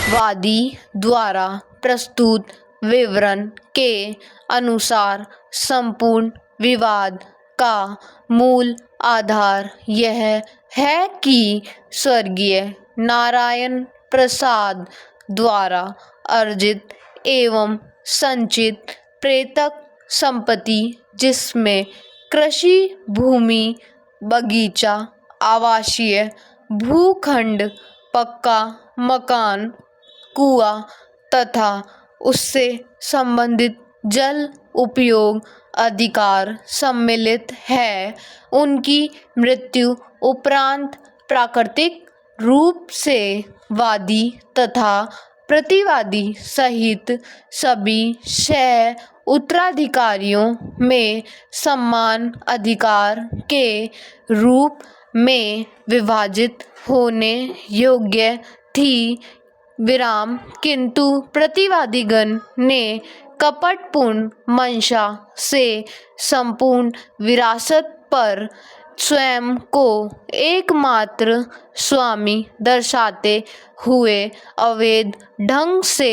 वादी द्वारा प्रस्तुत विवरण के अनुसार संपूर्ण विवाद का मूल आधार यह है कि स्वर्गीय नारायण प्रसाद द्वारा अर्जित एवं संचित प्रेतक संपत्ति, जिसमें कृषि भूमि, बगीचा, आवासीय भूखंड, पक्का मकान, कुआं तथा उससे संबंधित जल उपयोग अधिकार सम्मिलित है, उनकी मृत्यु उपरांत प्राकृतिक रूप से वादी तथा प्रतिवादी सहित सभी 6 उत्तराधिकारियों में समान अधिकार के रूप में विभाजित होने योग्य थी, किंतु प्रतिवादीगण ने कपटपूर्ण मंशा से संपूर्ण विरासत पर स्वयं को एकमात्र स्वामी दर्शाते हुए अवैध ढंग से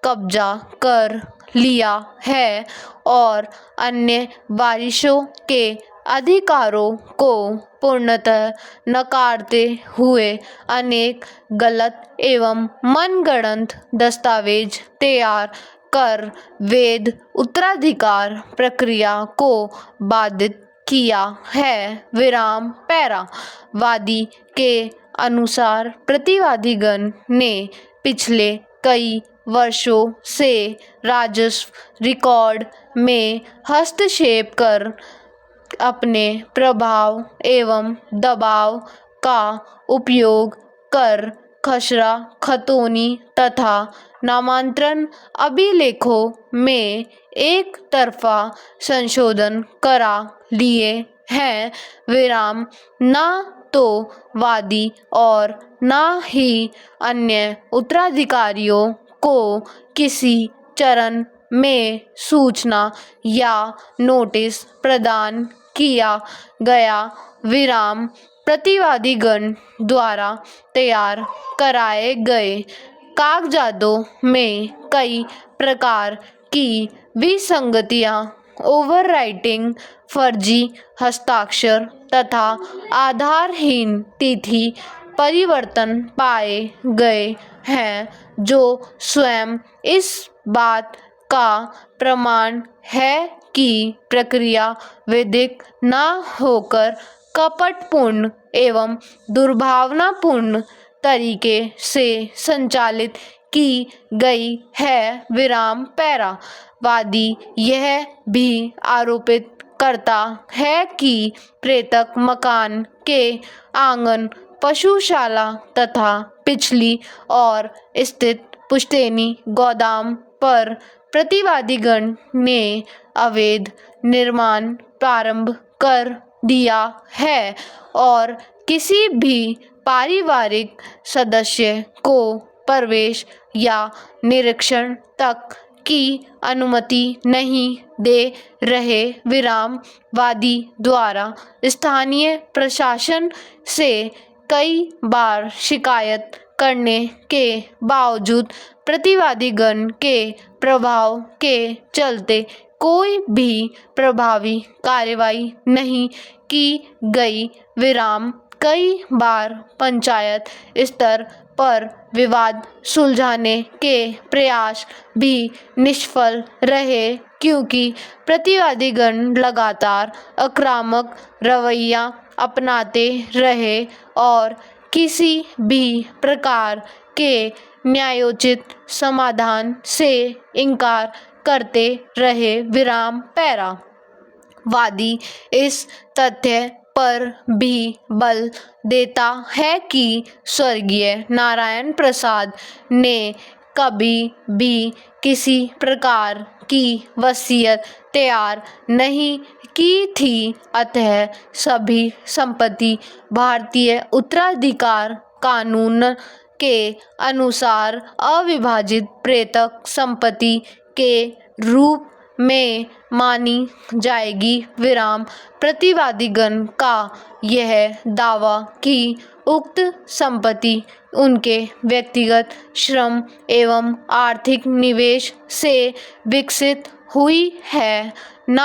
कब्जा कर लिया है और अन्य वारिसों के अधिकारों को पूर्णतः नकारते हुए अनेक गलत एवं मनगढ़ंत दस्तावेज तैयार कर वैध उत्तराधिकार प्रक्रिया को बाधित किया है। पैरा वादी के अनुसार प्रतिवादीगण ने पिछले कई वर्षों से राजस्व रिकॉर्ड में हस्तक्षेप कर अपने प्रभाव एवं दबाव का उपयोग कर खसरा खतौनी तथा नामांतरण अभिलेखों में एक तरफा संशोधन करा लिए हैं। न तो वादी और न ही अन्य उत्तराधिकारियों को किसी चरण में सूचना या नोटिस प्रदान किया गया। प्रतिवादीगण द्वारा तैयार कराए गए कागजातों में कई प्रकार की विसंगतियां, ओवरराइटिंग, फर्जी हस्ताक्षर तथा आधारहीन तिथि परिवर्तन पाए गए हैं, जो स्वयं इस बात का प्रमाण है कि प्रक्रिया वैधिक न होकर कपटपूर्ण एवं दुर्भावनापूर्ण तरीके से संचालित की गई है। पैरा वादी यह भी आरोपित करता है कि प्रेतक मकान के आंगन, पशुशाला तथा पिछली ओर स्थित पुश्तैनी गोदाम पर प्रतिवादीगण ने अवैध निर्माण प्रारंभ कर दिया है और किसी भी पारिवारिक सदस्य को प्रवेश या निरीक्षण तक की अनुमति नहीं दे रहे। वादी द्वारा स्थानीय प्रशासन से कई बार शिकायत करने के बावजूद प्रतिवादीगण के प्रभाव के चलते कोई भी प्रभावी कार्रवाई नहीं की गई। कई बार पंचायत स्तर पर विवाद सुलझाने के प्रयास भी निष्फल रहे, क्योंकि प्रतिवादीगण लगातार आक्रामक रवैया अपनाते रहे और किसी भी प्रकार के न्यायोचित समाधान से इनकार करते रहे। पैरा वादी इस तथ्य पर भी बल देता है कि स्वर्गीय नारायण प्रसाद ने कभी भी किसी प्रकार की वसीयत तैयार नहीं की थी, अतः सभी संपत्ति भारतीय उत्तराधिकार कानून के अनुसार अविभाजित प्रेतक संपत्ति के रूप में मानी जाएगी। विराम प्रतिवादीगण का यह दावा कि उक्त संपत्ति उनके व्यक्तिगत श्रम एवं आर्थिक निवेश से विकसित हुई है न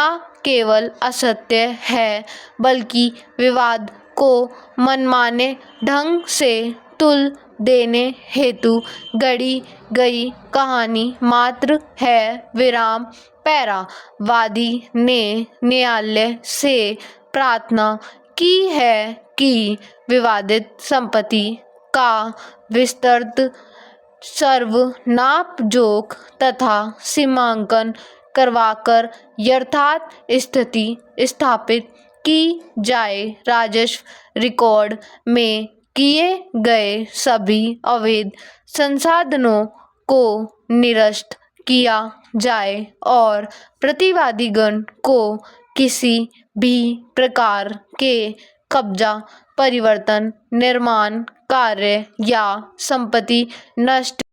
केवल असत्य है बल्कि विवाद को मनमाने ढंग से तुल देने हेतु गढ़ी गई कहानी मात्र है। विराम पैरा वादी ने न्यायालय से प्रार्थना की है कि विवादित संपत्ति का विस्तृत सर्वनापजोक तथा सीमांकन करवाकर यथार्थ स्थिति स्थापित की जाए। राजस्व रिकॉर्ड में किए गए सभी अवैध संसाधनों को निरस्त किया जाए और प्रतिवादीगण को किसी भी प्रकार के कब्जा परिवर्तन निर्माण कार्य या संपत्ति नष्ट